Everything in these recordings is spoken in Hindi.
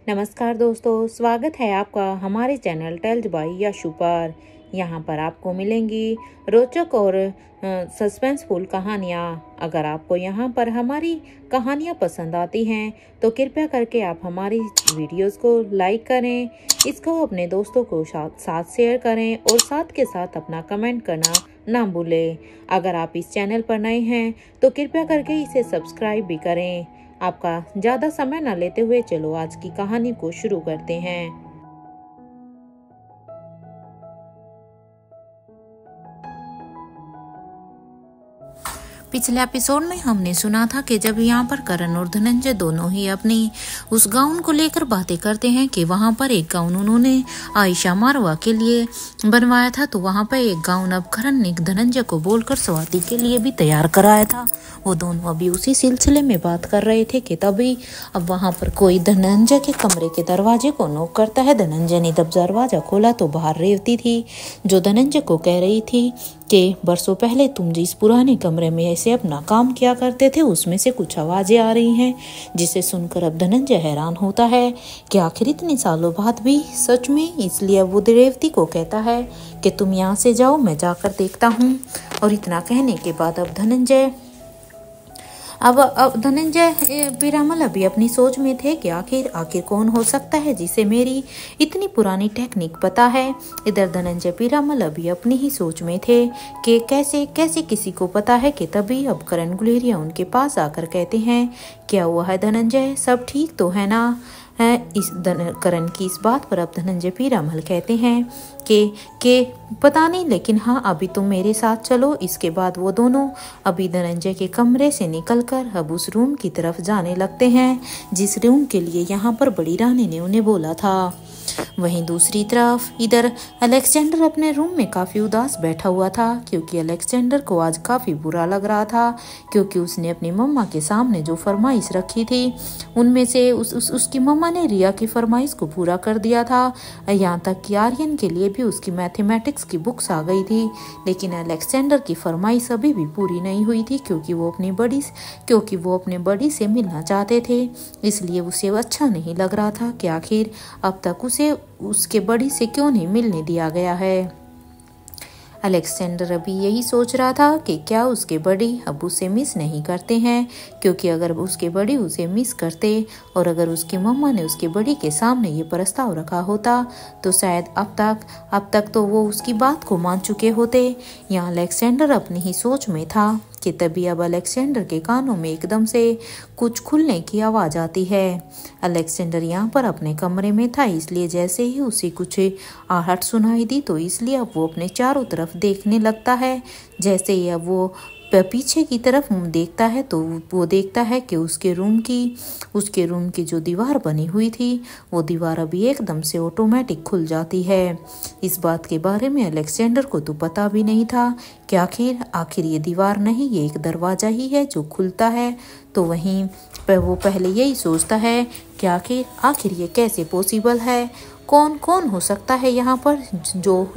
नमस्कार दोस्तों, स्वागत है आपका हमारे चैनल टेल्स बाय यशु पर। यहाँ पर आपको मिलेंगी रोचक और सस्पेंसफुल कहानियाँ। अगर आपको यहाँ पर हमारी कहानियाँ पसंद आती हैं तो कृपया करके आप हमारी वीडियोस को लाइक करें, इसको अपने दोस्तों को साथ शेयर करें और साथ के साथ अपना कमेंट करना ना भूलें। अगर आप इस चैनल पर नए हैं तो कृपया करके इसे सब्सक्राइब भी करें। आपका ज़्यादा समय न लेते हुए चलो आज की कहानी को शुरू करते हैं। पिछले एपिसोड में हमने सुना था कि जब यहाँ पर करण और धनंजय दोनों ही अपनी उस गाउन को लेकर बातें करते हैं कि वहाँ पर एक गाउन उन्होंने आयशा मारवा के लिए बनवाया था, तो वहाँ पर एक गाउन अब करण ने धनंजय को बोलकर स्वाति के लिए भी तैयार कराया था। वो दोनों अभी उसी सिलसिले में बात कर रहे थे कि तभी अब वहाँ पर कोई धनंजय के कमरे के दरवाजे को नॉक करता है। धनंजय ने जब दरवाजा खोला तो बाहर रेवती थी, जो धनंजय को कह रही थी कि बरसों पहले तुम जिस पुराने कमरे में ऐसे अपना काम किया करते थे उसमें से कुछ आवाजें आ रही हैं, जिसे सुनकर अब धनंजय हैरान होता है कि आखिर इतने सालों बाद भी सच में। इसलिए वो रेवती को कहता है कि तुम यहाँ से जाओ, मैं जाकर देखता हूँ। और इतना कहने के बाद अब धनंजय पीरामल अभी अपनी सोच में थे कि आखिर कौन हो सकता है जिसे मेरी इतनी पुरानी टेक्निक पता है। इधर धनंजय पीरामल अभी अपनी ही सोच में थे कि कैसे किसी को पता है कि तभी अब करण गुलेरिया उनके पास आकर कहते हैं, क्या हुआ है धनंजय, सब ठीक तो है ना। करण की इस बात पर अब धनंजय पीरामल कहते हैं कि पता नहीं, लेकिन हाँ अभी तुम मेरे साथ चलो। इसके बाद वो दोनों अभी धनंजय के कमरे से निकलकर अब उस रूम की तरफ जाने लगते हैं जिस रूम के लिए यहाँ पर बड़ी रानी ने उन्हें बोला था। वहीं दूसरी तरफ इधर अलेक्जेंडर अपने रूम में काफ़ी उदास बैठा हुआ था, क्योंकि अलेक्जेंडर को आज काफ़ी बुरा लग रहा था, क्योंकि उसने अपनी मम्मा के सामने जो फरमाइश रखी थी उनमें से उसकी मम्मा ने रिया की फरमाइश को पूरा कर दिया था। यहाँ तक कि आर्यन के लिए भी उसकी मैथमेटिक्स की बुक्स आ गई थी, लेकिन अलेक्जेंडर की फरमाइश अभी भी पूरी नहीं हुई थी, क्योंकि वो अपने बड़ी से मिलना चाहते थे। इसलिए उसे अच्छा नहीं लग रहा था कि आखिर अब तक उसे उसके बड़ी से क्यों नहीं मिलने दिया गया है। अलेक्जेंडर अभी यही सोच रहा था कि क्या उसके बड़ी अब उसे मिस नहीं करते हैं, क्योंकि अगर उसके बड़ी उसे मिस करते और अगर उसकी मम्मा ने उसके बड़ी के सामने ये प्रस्ताव रखा होता तो शायद अब तक तो वो उसकी बात को मान चुके होते। यहाँ अलेक्जेंडर अपनी ही सोच में था कि तभी अब अलेक्जेंडर के कानों में एकदम से कुछ खुलने की आवाज़ आती है। अलेक्जेंडर यहाँ पर अपने कमरे में था, इसलिए जैसे ही उसे कुछ आहट सुनाई दी तो इसलिए अब वो अपने चारों तरफ देखने लगता है। जैसे ही अब वो पीछे की तरफ देखता है तो वो देखता है कि उसके रूम की जो दीवार बनी हुई थी वो दीवार अभी एकदम से ऑटोमेटिक खुल जाती है। इस बात के बारे में अलेक्जेंडर को तो पता भी नहीं था कि आखिर ये दीवार नहीं, ये एक दरवाज़ा ही है जो खुलता है। तो वहीं वो पहले यही सोचता है कि आखिर ये कैसे पॉसिबल है, कौन हो सकता है यहाँ पर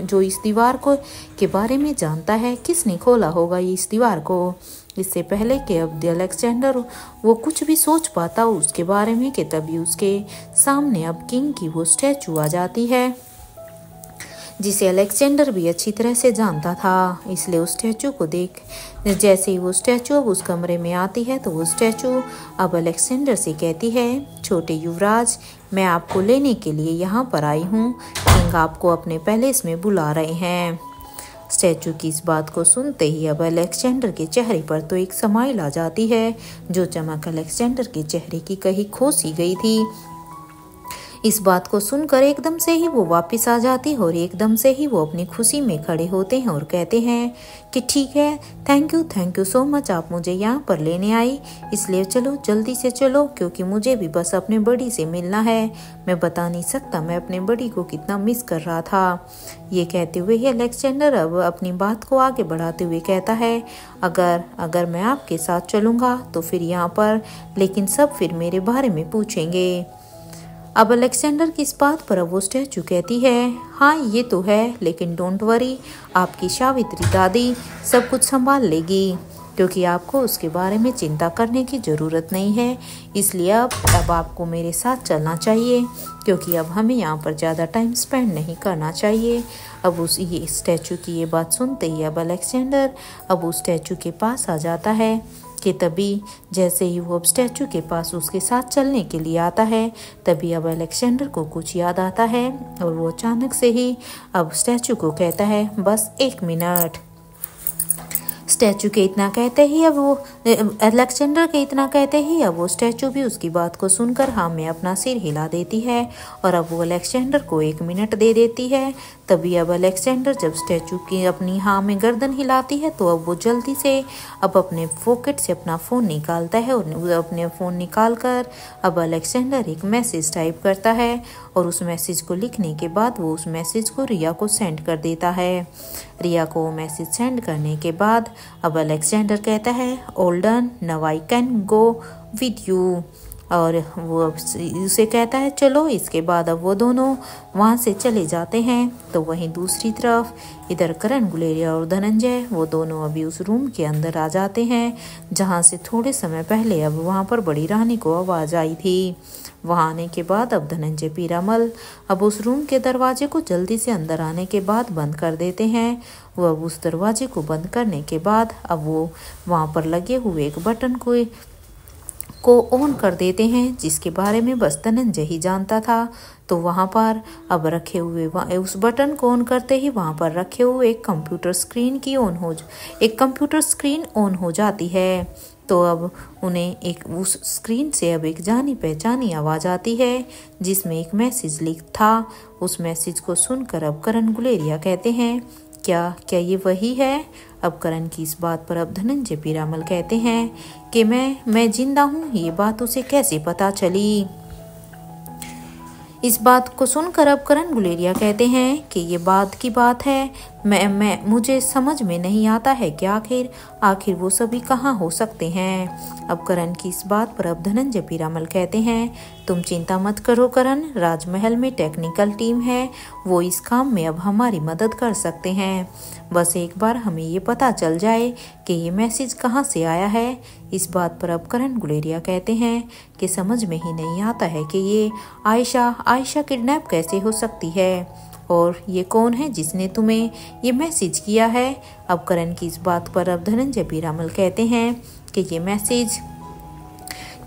जो इस दीवार को के बारे में जानता है, किसने खोला होगा इस दीवार को। इससे पहले कि अब अलेक्जेंडर वो कुछ भी सोच पाता उसके बारे में कि तभी उसके सामने अब किंग की वो स्टैचू आ जाती है, जिसे अलेक्जेंडर भी अच्छी तरह से जानता था। इसलिए उस स्टैचू को देख जैसे ही वो स्टैचू अब उस कमरे में आती है तो वो स्टैचू अब अलेक्जेंडर से कहती है, छोटे युवराज, मैं आपको लेने के लिए यहाँ पर आई हूँ, किंग आपको अपने पैलेस में बुला रहे हैं। स्टैचू की इस बात को सुनते ही अब अलेक्जेंडर के चेहरे पर तो एक स्माइल आ जाती है, जो चमक अलेक्जेंडर के चेहरे की कहीं खो सी गई थी। इस बात को सुनकर एकदम से ही वो वापस आ जाती है और एकदम से ही वो अपनी खुशी में खड़े होते हैं और कहते हैं कि ठीक है, थैंक यू सो मच, आप मुझे यहाँ पर लेने आई, इसलिए चलो जल्दी से चलो, क्योंकि मुझे भी बस अपने बड़ी से मिलना है। मैं बता नहीं सकता मैं अपने बड़ी को कितना मिस कर रहा था। ये कहते हुए ही अलेक्जेंडर अब अपनी बात को आगे बढ़ाते हुए कहता है, अगर मैं आपके साथ चलूँगा तो फिर यहाँ पर लेकिन सब फिर मेरे बारे में पूछेंगे। अब अलेक्जेंडर की इस बात पर अब वो स्टैचू कहती है, हाँ ये तो है, लेकिन डोंट वरी, आपकी सावित्री दादी सब कुछ संभाल लेगी। क्योंकि आपको उसके बारे में चिंता करने की ज़रूरत नहीं है। इसलिए अब आपको मेरे साथ चलना चाहिए, क्योंकि अब हमें यहाँ पर ज़्यादा टाइम स्पेंड नहीं करना चाहिए। अब उस ये स्टैचू की ये बात सुनते ही अब अलेक्जेंडर अब उस स्टैचू के पास आ जाता है कि तभी जैसे ही वो अब स्टैचू के पास उसके साथ चलने के लिए आता है, तभी अब अलेक्जेंडर को कुछ याद आता है और वो अचानक से ही अब स्टैचू को कहता है, बस 1 मिनट। स्टैचू के इतना कहते ही अब वो अलेक्जेंडर के इतना कहते ही अब वो स्टैचू भी उसकी बात को सुनकर हाँ में अपना सिर हिला देती है और अब वो अलेक्जेंडर को 1 मिनट दे देती है। तभी अब अलेक्जेंडर जब स्टैचू की अपनी हाँ में गर्दन हिलाती है तो अब वो जल्दी से अब अपने पॉकेट से अपना फ़ोन निकालता है और अपने फ़ोन निकाल कर अब अलेक्जेंडर एक मैसेज टाइप करता है और उस मैसेज को लिखने के बाद वो उस मैसेज को रिया को सेंड कर देता है। रिया को वो मैसेज सेंड करने के बाद अब अलेक्जेंडर कहता है, all done, now I can go with you, और वो उसे कहता है चलो। इसके बाद अब वो दोनों वहाँ से चले जाते हैं। तो वहीं दूसरी तरफ इधर करण गुलेरिया और धनंजय वो दोनों अभी उस रूम के अंदर आ जाते हैं जहाँ से थोड़े समय पहले अब वहाँ पर बड़ी रानी को आवाज़ आई थी। वहाँ आने के बाद अब धनंजय पीरामल अब उस रूम के दरवाजे को जल्दी से अंदर आने के बाद बंद कर देते हैं। वो अब उस दरवाजे को बंद करने के बाद अब वो वहाँ पर लगे हुए एक बटन को ऑन कर देते हैं, जिसके बारे में बस धनंजय ही जानता था। तो वहाँ पर अब रखे हुए उस बटन को ऑन करते ही वहाँ पर रखे हुए एक कंप्यूटर स्क्रीन ऑन हो जाती है। तो अब उन्हें उस स्क्रीन से अब एक जानी पहचानी आवाज़ आती है जिसमें एक मैसेज लिख था। उस मैसेज को सुनकर अब करण गुलेरिया कहते हैं, क्या ये वही है? अब करण की इस बात पर अब धनंजय पीरामल कहते हैं कि मैं जिंदा हूँ, ये बात उसे कैसे पता चली? इस बात को सुनकर अब करण गुलेरिया कहते हैं कि ये बात की बात है, मुझे समझ में नहीं आता है कि आखिर वो सभी कहाँ हो सकते हैं। अब करण की इस बात पर अब धनंजय पीरामल कहते हैं, तुम चिंता मत करो करण, राजमहल में टेक्निकल टीम है, वो इस काम में अब हमारी मदद कर सकते हैं। बस एक बार हमें ये पता चल जाए कि ये मैसेज कहाँ से आया है। इस बात पर अब करण गुलेरिया कहते हैं कि समझ में ही नहीं आता है कि ये आयशा किडनैप कैसे हो सकती है और ये कौन है जिसने तुम्हें ये मैसेज किया है। अब करण की इस बात पर अब धनंजय पीरामल कहते हैं कि ये मैसेज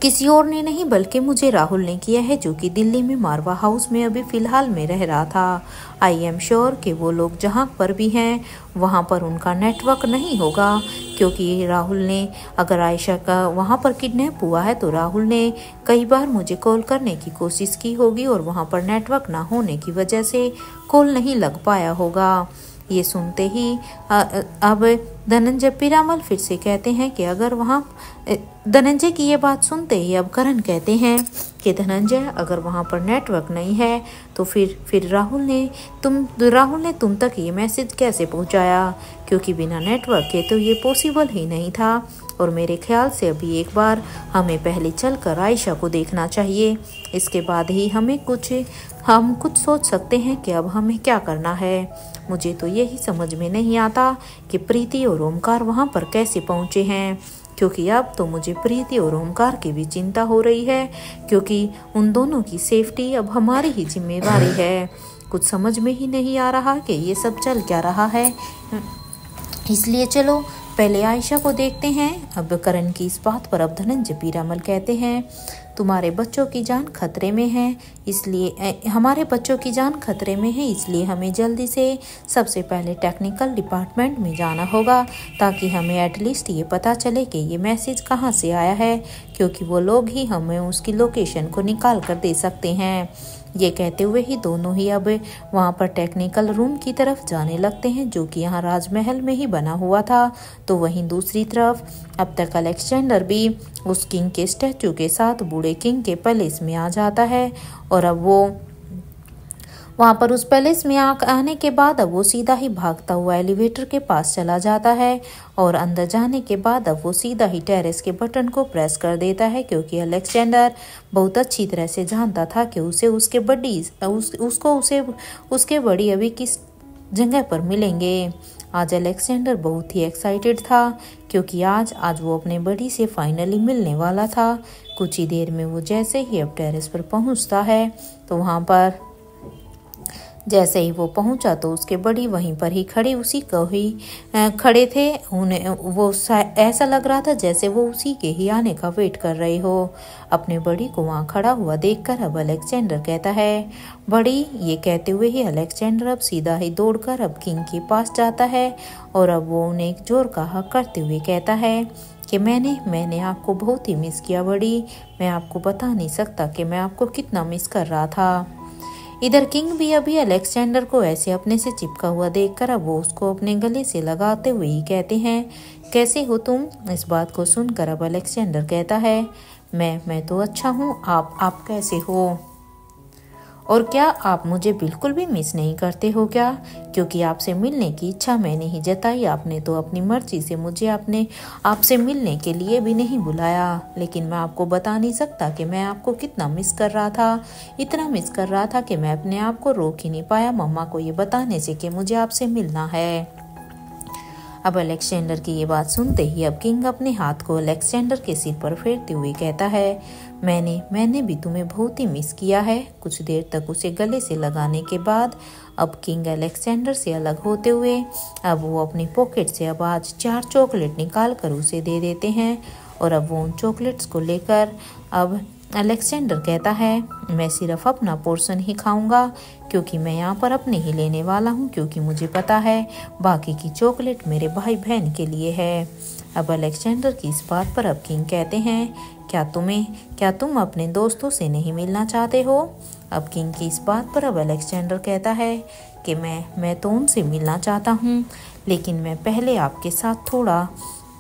किसी और ने नहीं बल्कि मुझे राहुल ने किया है, जो कि दिल्ली में मारवा हाउस में अभी फ़िलहाल में रह रहा था। आई एम श्योर कि वो लोग जहाँ पर भी हैं वहाँ पर उनका नेटवर्क नहीं होगा, क्योंकि राहुल ने अगर आयशा का वहाँ पर किडनैप हुआ है तो राहुल ने कई बार मुझे कॉल करने की कोशिश की होगी और वहाँ पर नेटवर्क ना होने की वजह से कॉल नहीं लग पाया होगा। ये सुनते ही अब धनंजय पीरामल फिर से कहते हैं कि अगर वहाँ धनंजय की ये बात सुनते ही अब करण कहते हैं कि धनंजय अगर वहाँ पर नेटवर्क नहीं है तो फिर राहुल ने तुम तक ये मैसेज कैसे पहुँचाया, क्योंकि बिना नेटवर्क के तो ये पॉसिबल ही नहीं था। और मेरे ख्याल से अभी एक बार हमें पहले चलकर आयशा को देखना चाहिए, इसके बाद ही हम कुछ सोच सकते हैं कि अब हमें क्या करना है। मुझे तो यही समझ में नहीं आता कि प्रीति और ओमकार वहाँ पर कैसे पहुँचे हैं, क्योंकि अब तो मुझे प्रीति और ओमकार की भी चिंता हो रही है, क्योंकि उन दोनों की सेफ्टी अब हमारी ही जिम्मेदारी है। कुछ समझ में ही नहीं आ रहा कि ये सब चल क्या रहा है। इसलिए चलो पहले आयशा को देखते हैं। अब करण की इस बात पर अब धनंजय पीरामल कहते हैं, तुम्हारे बच्चों की जान खतरे में है, इसलिए हमारे बच्चों की जान खतरे में है, इसलिए हमें जल्दी से सबसे पहले टेक्निकल डिपार्टमेंट में जाना होगा, ताकि हमें एटलीस्ट ये पता चले कि ये मैसेज कहाँ से आया है, क्योंकि वो लोग ही हमें उसकी लोकेशन को निकाल कर दे सकते हैं। ये कहते हुए ही दोनों ही अब वहाँ पर टेक्निकल रूम की तरफ जाने लगते हैं, जो कि यहाँ राजमहल में ही बना हुआ था। तो वहीं दूसरी तरफ अब तक अलेक्जेंडर भी उस किंग के स्टैचू के साथ बूढ़े किंग के पैलेस में आ जाता है, और अब वो वहाँ पर उस पैलेस में आने के बाद अब वो सीधा ही भागता हुआ एलिवेटर के पास चला जाता है, और अंदर जाने के बाद अब वो सीधा ही टेरेस के बटन को प्रेस कर देता है, क्योंकि अलेक्जेंडर बहुत अच्छी तरह से जानता था कि उसके बड़ी अभी जगह पर मिलेंगे। आज अलेक्जेंडर बहुत ही एक्साइटेड था क्योंकि आज वो अपने बड़ी से फाइनली मिलने वाला था। कुछ ही देर में वो जैसे ही अब टेरेस पर पहुंचता है तो वहाँ पर जैसे ही वो पहुंचा तो उसके बड़ी वहीं पर ही खड़ी उसी को ही खड़े थे। उन्हें वो ऐसा लग रहा था जैसे वो उसी के ही आने का वेट कर रहे हो। अपने बड़ी को वहाँ खड़ा हुआ देखकर अब अलेक्जेंडर कहता है बड़ी। ये कहते हुए ही अलेक्जेंडर अब सीधा ही दौड़कर अब किंग के पास जाता है और अब वो उन्हें एक जोर का हक करते हुए कहता है कि मैंने आपको बहुत ही मिस किया बड़ी। मैं आपको बता नहीं सकता कि मैं आपको कितना मिस कर रहा था। इधर किंग भी अभी अलेक्जेंडर को ऐसे अपने से चिपका हुआ देखकर अब वो उसको अपने गले से लगाते हुए ही कहते हैं कैसे हो तुम। इस बात को सुनकर अब अलेक्जेंडर कहता है मैं तो अच्छा हूँ, आप कैसे हो और क्या आप मुझे बिल्कुल भी मिस नहीं करते हो क्या? क्योंकि आपसे मिलने की इच्छा मैंने ही जताई, आपने तो अपनी मर्जी से मुझे आपसे मिलने के लिए भी नहीं बुलाया। लेकिन मैं आपको बता नहीं सकता कि मैं आपको कितना मिस कर रहा था। इतना मिस कर रहा था कि मैं अपने आप को रोक ही नहीं पाया मम्मा को ये बताने से कि मुझे आपसे मिलना है। अब अलेक्जेंडर की ये बात सुनते ही अब किंग अपने हाथ को अलेक्जेंडर के सिर पर फेरते हुए कहता है मैंने भी तुम्हें बहुत ही मिस किया है। कुछ देर तक उसे गले से लगाने के बाद अब किंग अलेक्जेंडर से अलग होते हुए अब वो अपनी पॉकेट से अब आज 4 चॉकलेट निकाल कर उसे दे देते हैं और अब वो उन चॉकलेट्स को लेकर अब अलेक्जेंडर कहता है मैं सिर्फ अपना पोर्शन ही खाऊंगा क्योंकि मैं यहाँ पर अपने ही लेने वाला हूँ, क्योंकि मुझे पता है बाकी की चॉकलेट मेरे भाई बहन के लिए है। अब अलेक्जेंडर की इस बात पर अब किंग कहते हैं क्या तुम अपने दोस्तों से नहीं मिलना चाहते हो? अब किंग की इस बात पर अब अलेक्जेंडर कहता है कि मैं तो उनसे मिलना चाहता हूँ, लेकिन मैं पहले आपके साथ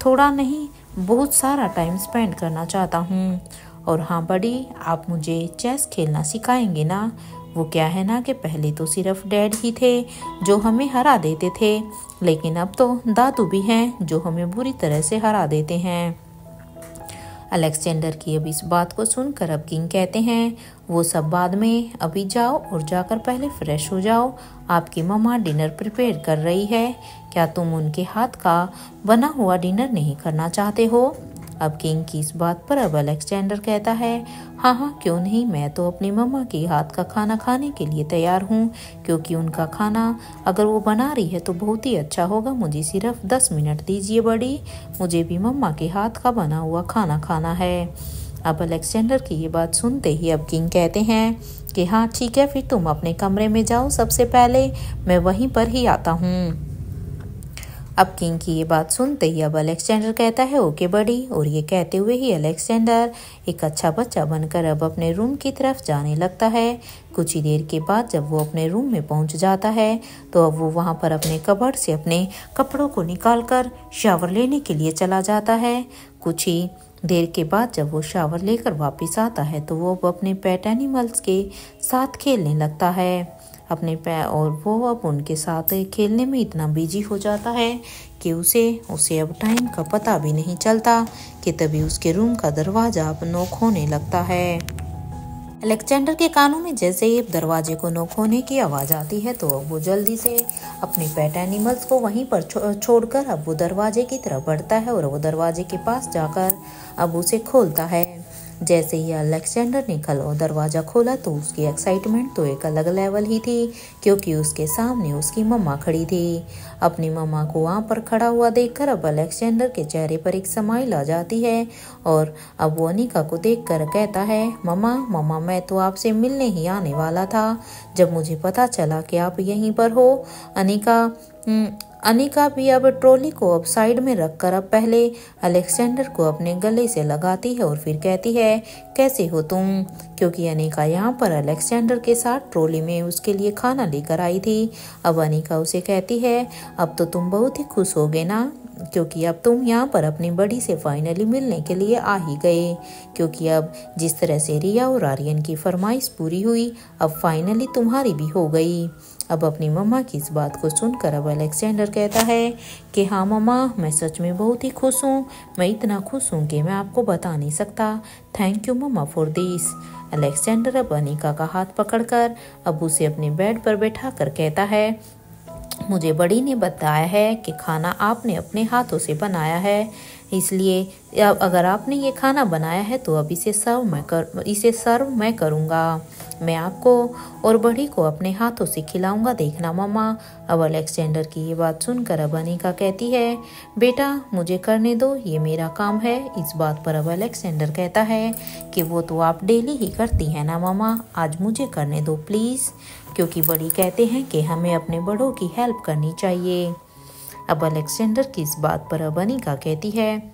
थोड़ा नहीं बहुत सारा टाइम स्पेंड करना चाहता हूँ। और हाँ बड़ी, आप मुझे चेस खेलना सिखाएंगे ना? वो क्या है ना कि पहले तो सिर्फ डैड ही थे जो हमें हरा देते थे, लेकिन अब तो दादू भी हैं जो हमें बुरी तरह से हरा देते हैं। अलेक्जेंडर की अब इस बात को सुनकर अब किंग कहते हैं वो सब बाद में, अभी जाओ और जाकर पहले फ्रेश हो जाओ। आपकी मम्मा डिनर प्रिपेयर कर रही है, क्या तुम उनके हाथ का बना हुआ डिनर नहीं करना चाहते हो? अब किंग की इस बात पर अब अलेक्जेंडर कहता है हाँ क्यों नहीं, मैं तो अपनी मम्मा के हाथ का खाना खाने के लिए तैयार हूँ, क्योंकि उनका खाना अगर वो बना रही है तो बहुत ही अच्छा होगा। मुझे सिर्फ 10 मिनट दीजिए बड़ी, मुझे भी मम्मा के हाथ का बना हुआ खाना खाना है। अब अलेक्जेंडर की ये बात सुनते ही अब किंग कहते हैं कि हाँ ठीक है, फिर तुम अपने कमरे में जाओ, सबसे पहले मैं वहीं पर ही आता हूँ। अब किंग की ये बात सुनते ही अब अलेक्जेंडर कहता है ओके बड़ी, और ये कहते हुए ही अलेक्जेंडर एक अच्छा बच्चा बनकर अब अपने रूम की तरफ जाने लगता है। कुछ ही देर के बाद जब वो अपने रूम में पहुंच जाता है तो अब वो वहां पर अपने कबर्ड से अपने कपड़ों को निकालकर शावर लेने के लिए चला जाता है। कुछ ही देर के बाद जब वो शावर लेकर वापस आता है तो वो अपने पेट एनिमल्स के साथ खेलने लगता है और वो अब उनके साथ खेलने में इतना बिजी हो जाता है कि उसे अब टाइम का पता भी नहीं चलता कि तभी उसके रूम का दरवाजा अब नॉक होने लगता है। अलेक्जेंडर के कानों में जैसे ही दरवाजे को नॉक होने की आवाज़ आती है तो वो जल्दी से अपने पेट एनिमल्स को वहीं पर छोड़कर अब वो दरवाजे की तरफ बढ़ता है और वो दरवाजे के पास जाकर अब उसे खोलता है। जैसे ही अलेक्जेंडर ने दरवाज़ा खोला तो उसकी एक्साइटमेंट तो एक अलग लेवल ही थी, क्योंकि उसके सामने उसकी मम्मा खड़ी थी। अपनी मम्मा को वहाँ पर खड़ा हुआ देखकर अब अलेक्जेंडर के चेहरे पर एक स्माइल आ जाती है और अब वो अनिका को देखकर कहता है मम्मा मैं तो आपसे मिलने ही आने वाला था, जब मुझे पता चला कि आप यहीं पर हो। अनिका भी अब ट्रॉली को अब साइड में रखकर अब पहले अलेक्जेंडर को अपने गले से लगाती है और फिर कहती है कैसे हो तुम, क्योंकि अनिका यहाँ पर अलेक्जेंडर के साथ ट्रॉली में उसके लिए खाना लेकर आई थी। अब अनिका उसे कहती है अब तो तुम बहुत ही खुश होगे ना, क्योंकि अब तुम यहाँ पर अपनी बड़ी से फाइनली मिलने के लिए आ ही गए, क्योंकि अब जिस तरह से रिया और आर्यन की फरमाइश पूरी हुई अब फाइनली तुम्हारी भी हो गई। अब अपनी मम्मा की इस बात को सुनकर अब अलेक्जेंडर कहता है कि हाँ मम्मा मैं सच में बहुत ही खुश हूँ, मैं इतना खुश हूँ कि मैं आपको बता नहीं सकता। Thank you mamma for this. Alexander अब अनिका का हाथ पकड़कर अब उसे अपने बेड पर बैठा कर कहता है मुझे बड़ी ने बताया है कि खाना आपने अपने हाथों से बनाया है, इसलिए अगर आपने ये खाना बनाया है तो अब इसे सर्व मैं करूँगा। मैं आपको और बड़ी को अपने हाथों से खिलाऊंगा, देखना मम्मा। अब अलेक्जेंडर की ये बात सुनकर अब अनिका कहती है, बेटा मुझे करने दो, ये मेरा काम है। इस बात पर अब अलेक्जेंडर कहता है कि वो तो आप डेली ही करती हैं ना मम्मा, आज मुझे करने दो प्लीज़, क्योंकि बड़ी कहते हैं कि हमें अपने बड़ों की हेल्प करनी चाहिए। अब अलेक्जेंडर की इस बात पर अब अनिका कहती है,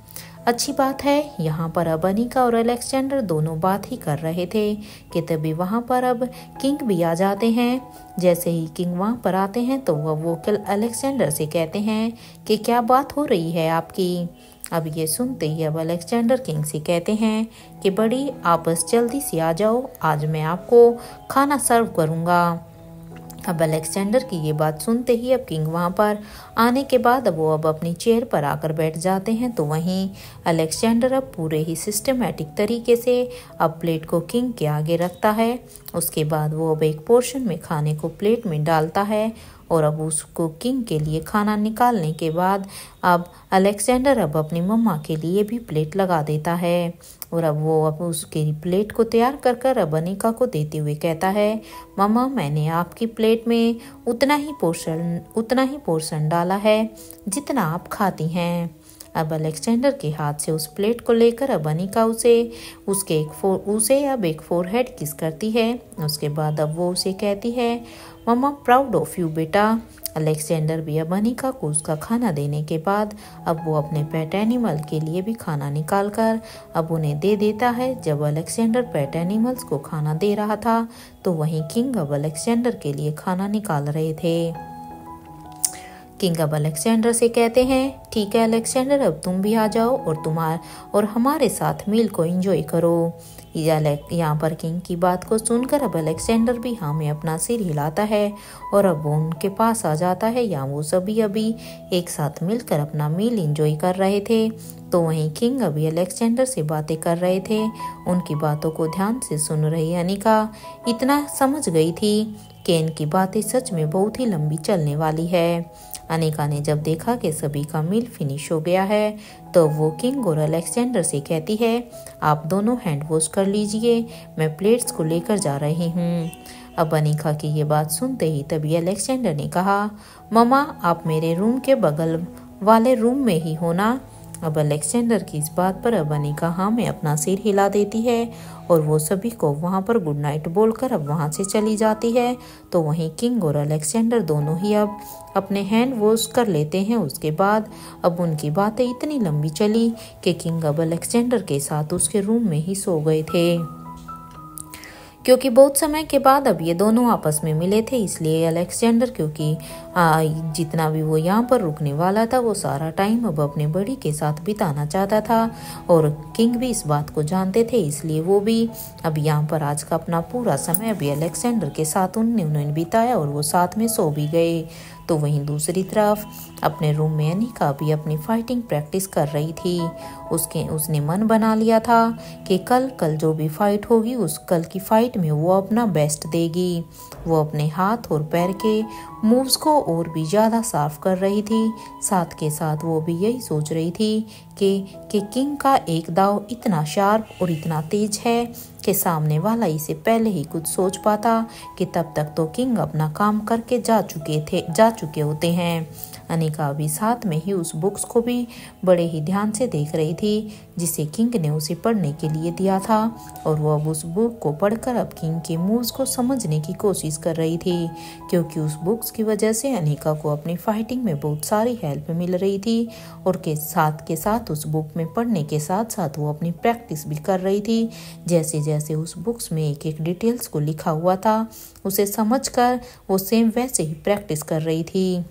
अच्छी बात है। यहाँ पर अब अनिका और अलेक्जेंडर दोनों बात ही कर रहे थे कि तभी वहाँ पर अब किंग भी आ जाते हैं। जैसे ही किंग वहाँ पर आते हैं तो वो अलेक्जेंडर से कहते हैं कि क्या बात हो रही है आपकी। अब ये सुनते ही अब अलेक्जेंडर किंग से कहते हैं कि बड़ी आप बस जल्दी से आ जाओ, आज मैं आपको खाना सर्व करूँगा। अब अलेक्जेंडर की ये बात सुनते ही अब किंग वहाँ पर आने के बाद वो अब अपनी चेयर पर आकर बैठ जाते हैं। तो वहीं अलेक्जेंडर अब पूरे ही सिस्टमेटिक तरीके से अब प्लेट को किंग के आगे रखता है। उसके बाद वो अब एक पोर्शन में खाने को प्लेट में डालता है और अब उसको किंग के लिए खाना निकालने के बाद अब अलेक्जेंडर अब अपनी मम्मा के लिए भी प्लेट लगा देता है और अब वो अब उसके प्लेट को तैयार कर कर अब अनिका को देते हुए कहता है, मम्मा मैंने आपकी प्लेट में उतना ही पोर्शन डाला है जितना आप खाती हैं। अब अलेक्जेंडर के हाथ से उस प्लेट को लेकर अब अनिका उसे अब एक फोरहेड किस करती है। उसके बाद अब वो उसे कहती है, मम्मा प्राउड ऑफ यू बेटा। अलेक्जेंडर भी अब अनिका को उसका खाना देने के बाद अब वो अपने पेट एनिमल के लिए भी खाना निकाल कर अब उन्हें दे देता है। जब अलेक्जेंडर पेट एनिमल्स को खाना दे रहा था तो वहीं किंग अब अलेक्जेंडर के लिए खाना निकाल रहे थे। किंग अब अलेक्जेंडर से कहते हैं, ठीक है अलेक्जेंडर, अब तुम भी आ जाओ और हमारे साथ मील को एंजॉय करो। यहाँ पर किंग की बात को सुनकर अब अलेक्जेंडर भी हाँ में अपना सिर हिलाता है और अब वो उनके पास आ जाता है। यहाँ वो सभी अभी एक साथ मिलकर अपना मील एंजॉय कर रहे थे। तो वहीं किंग अभी अलेक्जेंडर से बातें कर रहे थे। उनकी बातों को ध्यान से सुन रही अनिका इतना समझ गई थी कि इनकी बातें सच में बहुत ही लंबी चलने वाली है। अनिका ने जब देखा कि सभी का मील फिनिश हो गया है तो वो किंग और अलेक्जेंडर से कहती है, आप दोनों हैंड वॉश कर लीजिए, मैं प्लेट्स को लेकर जा रही हूँ। अब अनिका की ये बात सुनते ही तभी अलेक्जेंडर ने कहा, मम्मा आप मेरे रूम के बगल वाले रूम में ही हो ना। अब अलेक्जेंडर की इस बात पर अब अनिका हाँ में अपना सिर हिला देती है और वो सभी को वहाँ पर गुड नाइट बोलकर अब वहाँ से चली जाती है। तो वहीं किंग और अलेक्जेंडर दोनों ही अब अपने हैंड वॉश कर लेते हैं। उसके बाद अब उनकी बातें इतनी लंबी चली कि किंग अब अलेक्जेंडर के साथ उसके रूम में ही सो गए थे। क्योंकि बहुत समय के बाद अब ये दोनों आपस में मिले थे, इसलिए अलेक्जेंडर क्योंकि जितना भी वो यहाँ पर रुकने वाला था वो सारा टाइम अब अपने बड़ी के साथ बिताना चाहता था और किंग भी इस बात को जानते थे, इसलिए वो भी अब यहाँ पर आज का अपना पूरा समय अभी अलेक्जेंडर के साथ उन्होंने बिताया और वो साथ में सो भी गए। तो वहीं दूसरी तरफ अपने रूम में अनिका भी अपनी फाइटिंग प्रैक्टिस कर रही थी। उसने मन बना लिया था कि कल जो भी फाइट होगी उस कल की फाइट में वो अपना बेस्ट देगी। वो अपने हाथ और पैर के मूव्स को और भी ज़्यादा साफ कर रही थी। साथ के साथ वो भी यही सोच रही थी कि किंग का एक दाव इतना शार्प और इतना तेज है कि सामने वाला इसे पहले ही कुछ सोच पाता कि तब तक तो किंग अपना काम करके जा चुके होते हैं। अनिका भी साथ में ही उस बुक्स को भी बड़े ही ध्यान से देख रही थी जिसे किंग ने उसे पढ़ने के लिए दिया था और वो अब उस बुक को पढ़कर अब किंग के मूव्स को समझने की कोशिश कर रही थी, क्योंकि उस बुक्स की वजह से अनिका को अपनी फाइटिंग में बहुत सारी हेल्प मिल रही थी और के साथ उस बुक में पढ़ने के साथ साथ वो अपनी प्रैक्टिस भी कर रही थी। जैसे जैसे उस बुक्स में एक एक डिटेल्स को लिखा हुआ था उसे समझकर वो सेम वैसे ही प्रैक्टिस कर रही थी।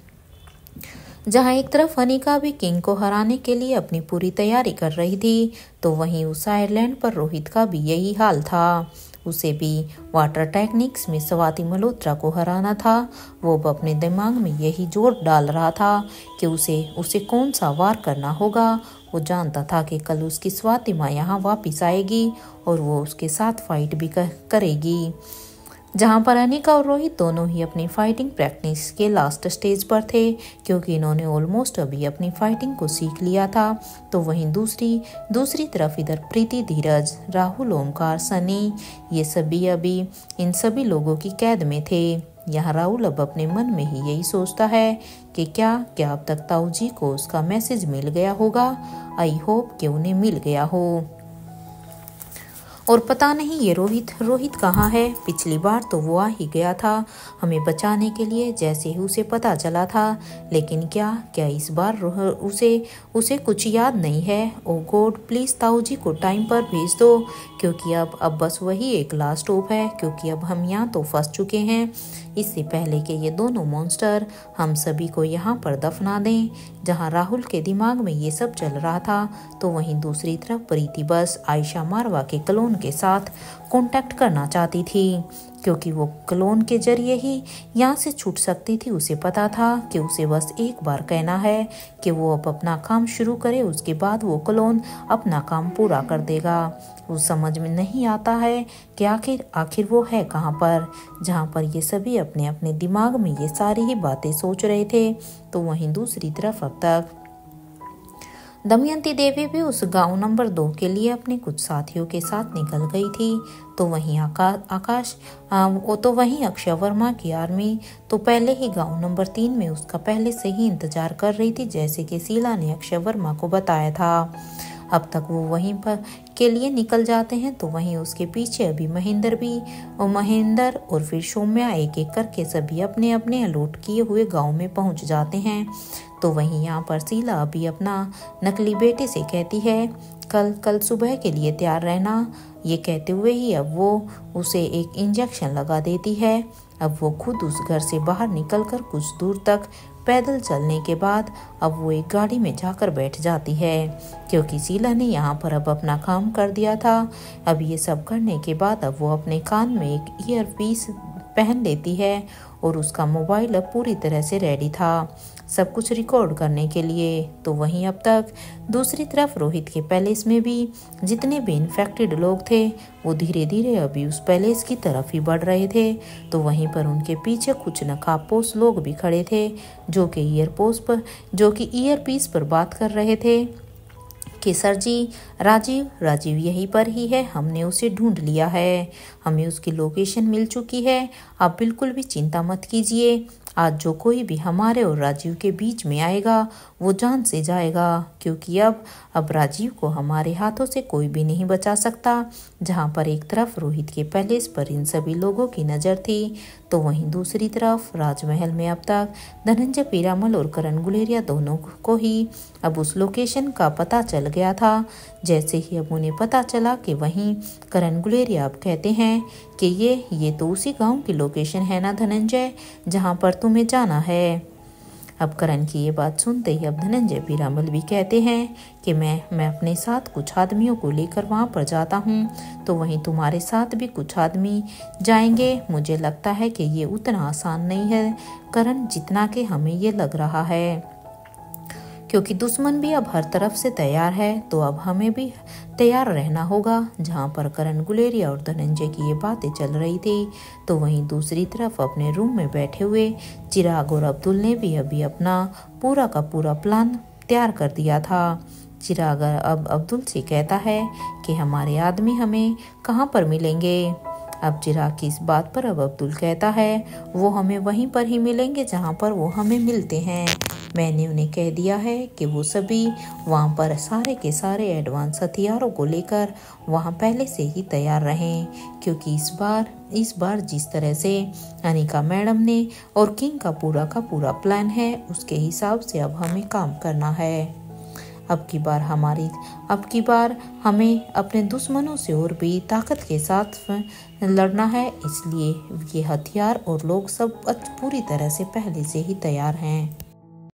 जहाँ एक तरफ अनिका भी किंग को हराने के लिए अपनी पूरी तैयारी कर रही थी तो वहीं उस आयरलैंड पर रोहित का भी यही हाल था। उसे भी वाटर टेक्निक्स में स्वाति मल्होत्रा को हराना था। वो अब अपने दिमाग में यही जोर डाल रहा था कि उसे कौन सा वार करना होगा। वो जानता था कि कल उसकी स्वाति माँ यहाँ वापिस आएगी और वो उसके साथ फाइट भी करेगी। जहां पर अनिका और रोहित दोनों ही अपनी फाइटिंग प्रैक्टिस के लास्ट स्टेज पर थे, क्योंकि इन्होंने ऑलमोस्ट अभी अपनी फाइटिंग को सीख लिया था। तो वहीं दूसरी तरफ इधर प्रीति, धीरज, राहुल, ओमकार, सनी, ये सभी अभी इन सभी लोगों की कैद में थे। यहाँ राहुल अब अपने मन में ही यही सोचता है कि क्या अब तक ताऊ जी को उसका मैसेज मिल गया होगा। आई होप कि उन्हें मिल गया हो। और पता नहीं ये रोहित कहाँ है। पिछली बार तो वो आ ही गया था हमें बचाने के लिए जैसे ही उसे पता चला था, लेकिन क्या इस बार उसे कुछ याद नहीं है। ओ गॉड, प्लीज ताऊ जी को टाइम पर भेज दो, क्योंकि अब बस वही एक लास्ट होप है, क्योंकि अब हम यहाँ तो फंस चुके हैं। इससे पहले कि ये दोनों मॉन्स्टर हम सभी को यहाँ पर दफना दें। जहाँ राहुल के दिमाग में ये सब चल रहा था, तो वहीं दूसरी तरफ प्रीति बस आयशा मारवा के क्लोन के साथ कांटेक्ट करना चाहती थी, क्योंकि वो क्लोन के जरिए ही यहाँ से छूट सकती थी। उसे पता था कि उसे बस एक बार कहना है कि वो अब अपना काम शुरू करे, उसके बाद वो क्लोन अपना काम पूरा कर देगा। वो समझ में नहीं आता है कि आखिर वो है कहाँ पर, जहाँ पर ये सभी अपने अपने दिमाग में ये सारी ही बातें सोच रहे थे। तो वहीं दूसरी तरफ अब तक दमयंती देवी भी उस गांव नंबर 2 के लिए अपने कुछ साथियों के साथ निकल गई थी। तो वहीं अक्षय वर्मा की आर्मी तो पहले ही गांव नंबर 3 में उसका पहले से ही इंतजार कर रही थी, जैसे कि शीला ने अक्षय वर्मा को बताया था। अब तक वो वहीं पर के लिए निकल जाते हैं। तो वहीं उसके पीछे अभी महेंद्र और फिर सौम्या एक एक करके सभी अपने अपने अलॉट किए हुए गांव में पहुंच जाते हैं। तो वहीं यहाँ पर शीला अभी अपना नकली बेटे से कहती है कल सुबह के लिए तैयार रहना। ये कहते हुए ही अब वो उसे एक इंजेक्शन लगा देती है। अब वो खुद उस घर से बाहर निकलकर कुछ दूर तक पैदल चलने के बाद अब वो एक गाड़ी में जाकर बैठ जाती है, क्योंकि शीला ने यहाँ पर अब अपना काम कर दिया था। अब ये सब करने के बाद अब वो अपने कान में एक ईयरपीस पहन लेती है और उसका मोबाइल अब पूरी तरह से रेडी था सब कुछ रिकॉर्ड करने के लिए। तो वहीं अब तक दूसरी तरफ रोहित के पैलेस में भी जितने भी इन्फेक्टेड लोग थे वो धीरे धीरे अभी उस पैलेस की तरफ ही बढ़ रहे थे। तो वहीं पर उनके पीछे कुछ नकाबपोश लोग भी खड़े थे जो कि ईयरपीस पर बात कर रहे थे कि सर जी, राजीव यहीं पर ही है, हमने उसे ढूंढ लिया है, हमें उसकी लोकेशन मिल चुकी है, आप बिल्कुल भी चिंता मत कीजिए। आज जो कोई भी हमारे और राजीव के बीच में आएगा वो जान से जाएगा, क्योंकि अब राजीव को हमारे हाथों से कोई भी नहीं बचा सकता। जहां पर एक तरफ रोहित के पैलेस पर इन सभी लोगों की नज़र थी, तो वहीं दूसरी तरफ राजमहल में अब तक धनंजय पीरामल और करण गुलेरिया दोनों को ही अब उस लोकेशन का पता चल गया था। जैसे ही अब उन्हें पता चला कि वहीं करण गुलेरिया अब कहते हैं कि ये तो उसी गांव की लोकेशन है ना धनंजय, जहां पर तुम्हें जाना है। अब करण की ये बात सुनते ही अब धनंजय पीरामल भी कहते हैं कि मैं अपने साथ कुछ आदमियों को लेकर वहां पर जाता हूं, तो वहीं तुम्हारे साथ भी कुछ आदमी जाएंगे। मुझे लगता है कि ये उतना आसान नहीं है करण, जितना कि हमें ये लग रहा है, क्योंकि दुश्मन भी अब हर तरफ से तैयार है, तो अब हमें भी तैयार रहना होगा। जहां पर करण गुलेरिया और धनंजय की ये बातें चल रही थी, तो वहीं दूसरी तरफ अपने रूम में बैठे हुए चिराग और अब्दुल ने भी अभी अपना पूरा का पूरा प्लान तैयार कर दिया था। चिराग अब अब्दुल से कहता है कि हमारे आदमी हमें कहाँ पर मिलेंगे। अब चिराग की इस बात पर अब अब्दुल कहता है वो हमें वहीं पर ही मिलेंगे जहाँ पर वो हमें मिलते हैं। मैंने उन्हें कह दिया है कि वो सभी वहाँ पर सारे के सारे एडवांस हथियारों को लेकर वहाँ पहले से ही तैयार रहें, क्योंकि इस बार जिस तरह से अनिका मैडम ने और किंग का पूरा प्लान है उसके हिसाब से अब हमें काम करना है। अब की बार हमें अपने दुश्मनों से और भी ताकत के साथ लड़ना है, इसलिए ये हथियार और लोग सब पूरी तरह से पहले से ही तैयार हैं।